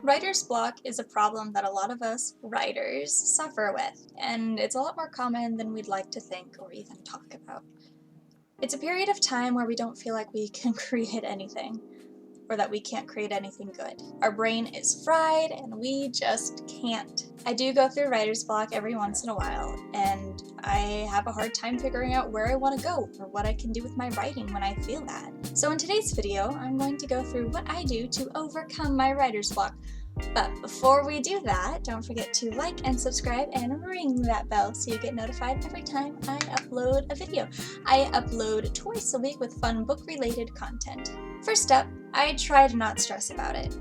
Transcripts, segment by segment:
Writer's block is a problem that a lot of us writers suffer with, and it's a lot more common than we'd like to think or even talk about. It's a period of time where we don't feel like we can create anything, or that we can't create anything good. Our brain is fried and we just can't. I do go through writer's block every once in a while, and I have a hard time figuring out where I want to go or what I can do with my writing when I feel that. So in today's video, I'm going to go through what I do to overcome my writer's block. But before we do that, don't forget to like and subscribe and ring that bell so you get notified every time I upload a video. I upload twice a week with fun book-related content. First up, I try to not stress about it.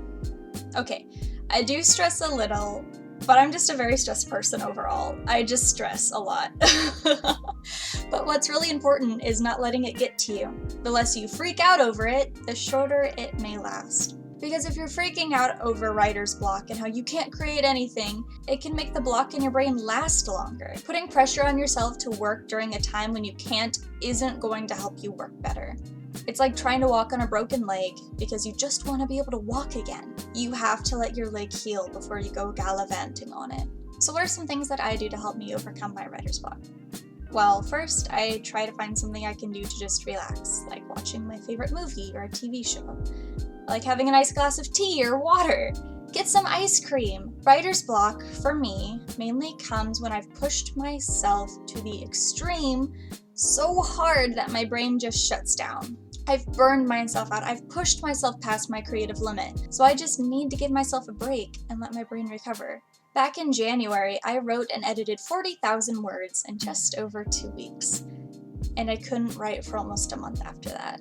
Okay, I do stress a little, but I'm just a very stressed person overall. I just stress a lot. But what's really important is not letting it get to you. The less you freak out over it, the shorter it may last. Because if you're freaking out over writer's block and how you can't create anything, it can make the block in your brain last longer. Putting pressure on yourself to work during a time when you can't isn't going to help you work better. It's like trying to walk on a broken leg because you just want to be able to walk again. You have to let your leg heal before you go gallivanting on it. So what are some things that I do to help me overcome my writer's block? Well, first, I try to find something I can do to just relax, like watching my favorite movie or a TV show. Like having a nice glass of tea or water. Get some ice cream. Writer's block, for me, mainly comes when I've pushed myself to the extreme so hard that my brain just shuts down. I've burned myself out. I've pushed myself past my creative limit. So I just need to give myself a break and let my brain recover. Back in January, I wrote and edited 40,000 words in just over 2 weeks. And I couldn't write for almost a month after that.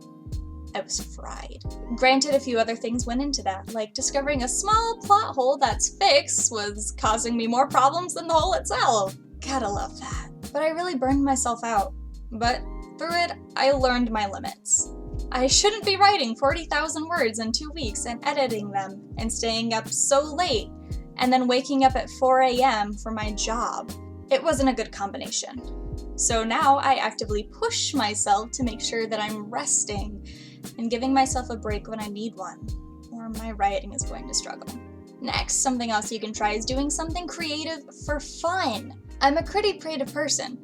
I was fried. Granted, a few other things went into that, like discovering a small plot hole that's fixed was causing me more problems than the hole itself. Gotta love that. But I really burned myself out. But through it, I learned my limits. I shouldn't be writing 40,000 words in 2 weeks and editing them and staying up so late and then waking up at 4 a.m. for my job. It wasn't a good combination. So now I actively push myself to make sure that I'm resting and giving myself a break when I need one, or my writing is going to struggle. Next, something else you can try is doing something creative for fun. I'm a pretty creative person,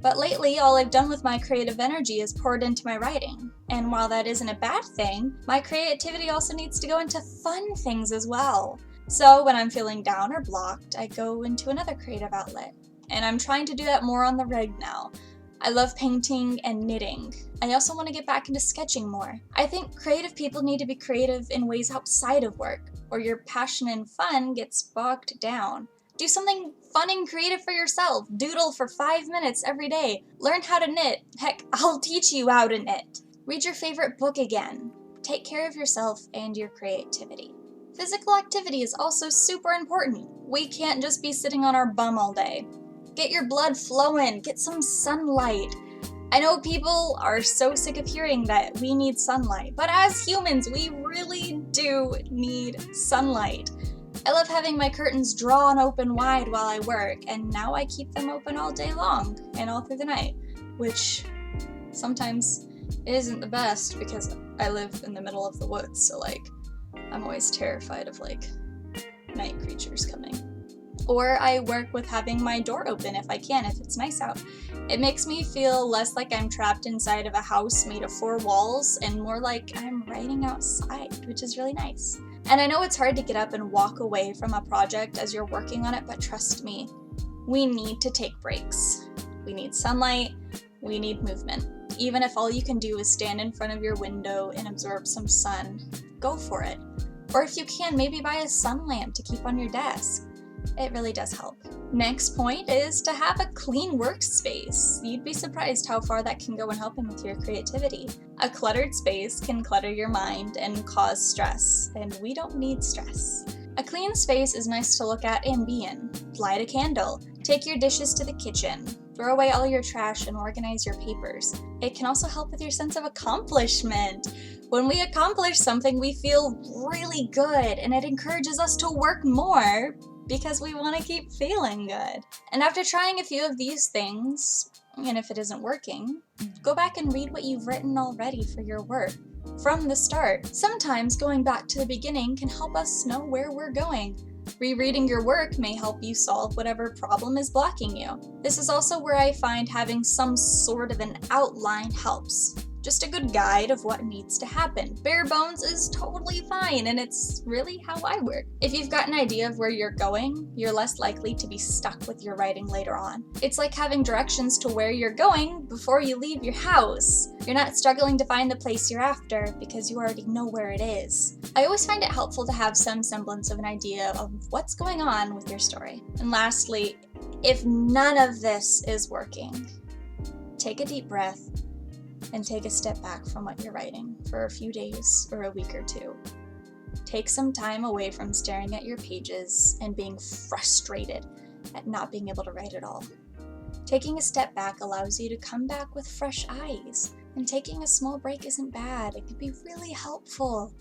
but lately all I've done with my creative energy is poured into my writing. And while that isn't a bad thing, my creativity also needs to go into fun things as well. So when I'm feeling down or blocked, I go into another creative outlet. And I'm trying to do that more on the reg now. I love painting and knitting. I also want to get back into sketching more. I think creative people need to be creative in ways outside of work, or your passion and fun gets bogged down. Do something fun and creative for yourself. Doodle for 5 minutes every day. Learn how to knit. Heck, I'll teach you how to knit. Read your favorite book again. Take care of yourself and your creativity. Physical activity is also super important. We can't just be sitting on our bum all day. Get your blood flowing, get some sunlight. I know people are so sick of hearing that we need sunlight, but as humans, we really do need sunlight. I love having my curtains drawn open wide while I work, and now I keep them open all day long and all through the night, which sometimes isn't the best because I live in the middle of the woods, so I'm always terrified of night creatures coming. Or I work with having my door open if I can, if it's nice out. It makes me feel less like I'm trapped inside of a house made of 4 walls and more like I'm writing outside, which is really nice. And I know it's hard to get up and walk away from a project as you're working on it, but trust me, we need to take breaks. We need sunlight, we need movement. Even if all you can do is stand in front of your window and absorb some sun, go for it. Or if you can, maybe buy a sun lamp to keep on your desk. It really does help. Next point is to have a clean workspace. You'd be surprised how far that can go in helping with your creativity. A cluttered space can clutter your mind and cause stress, and we don't need stress. A clean space is nice to look at and be in. Light a candle. Take your dishes to the kitchen. Throw away all your trash and organize your papers. It can also help with your sense of accomplishment. When we accomplish something, we feel really good, and it encourages us to work more because we want to keep feeling good. And after trying a few of these things, and if it isn't working, go back and read what you've written already for your work. from the start. Sometimes going back to the beginning can help us know where we're going. Rereading your work may help you solve whatever problem is blocking you. This is also where I find having some sort of an outline helps. Just a good guide of what needs to happen. Bare bones is totally fine, and it's really how I work. If you've got an idea of where you're going, you're less likely to be stuck with your writing later on. It's like having directions to where you're going before you leave your house. You're not struggling to find the place you're after because you already know where it is. I always find it helpful to have some semblance of an idea of what's going on with your story. And lastly, if none of this is working, take a deep breath and take a step back from what you're writing for a few days or a week or two. Take some time away from staring at your pages and being frustrated at not being able to write at all. Taking a step back allows you to come back with fresh eyes, and taking a small break isn't bad. It can be really helpful.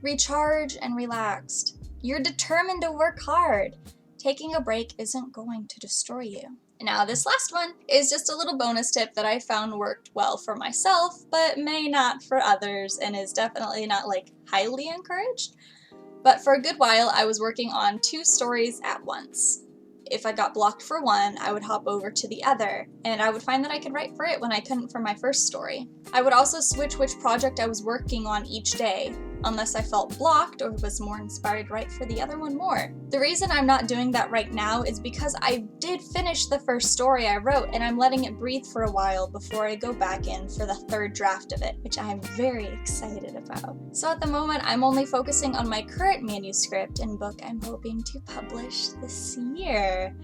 Recharge and relaxed. You're determined to work hard. Taking a break isn't going to destroy you. Now, this last one is just a little bonus tip that I found worked well for myself, but may not for others, and is definitely not highly encouraged. But for a good while, I was working on 2 stories at once. If I got blocked for one, I would hop over to the other, and I would find that I could write for it when I couldn't for my first story. I would also switch which project I was working on each day, unless I felt blocked or was more inspired to write for the other one more. The reason I'm not doing that right now is because I did finish the first story I wrote, and I'm letting it breathe for a while before I go back in for the 3rd draft of it, which I am very excited about. So at the moment, I'm only focusing on my current manuscript and book I'm hoping to publish this year.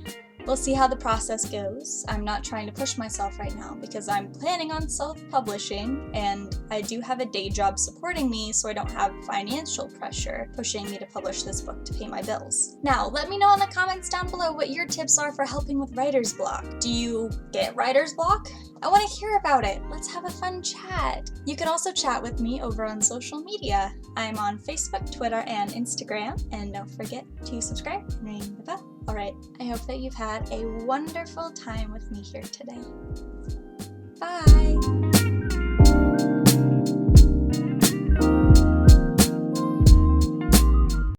We'll see how the process goes. I'm not trying to push myself right now because I'm planning on self-publishing, and I do have a day job supporting me, so I don't have financial pressure pushing me to publish this book to pay my bills. Now, let me know in the comments down below what your tips are for helping with writer's block. Do you get writer's block? I want to hear about it. Let's have a fun chat. You can also chat with me over on social media. I'm on Facebook, Twitter, and Instagram, and don't forget to subscribe and ring the bell. Alright, I hope that you've had a wonderful time with me here today. Bye!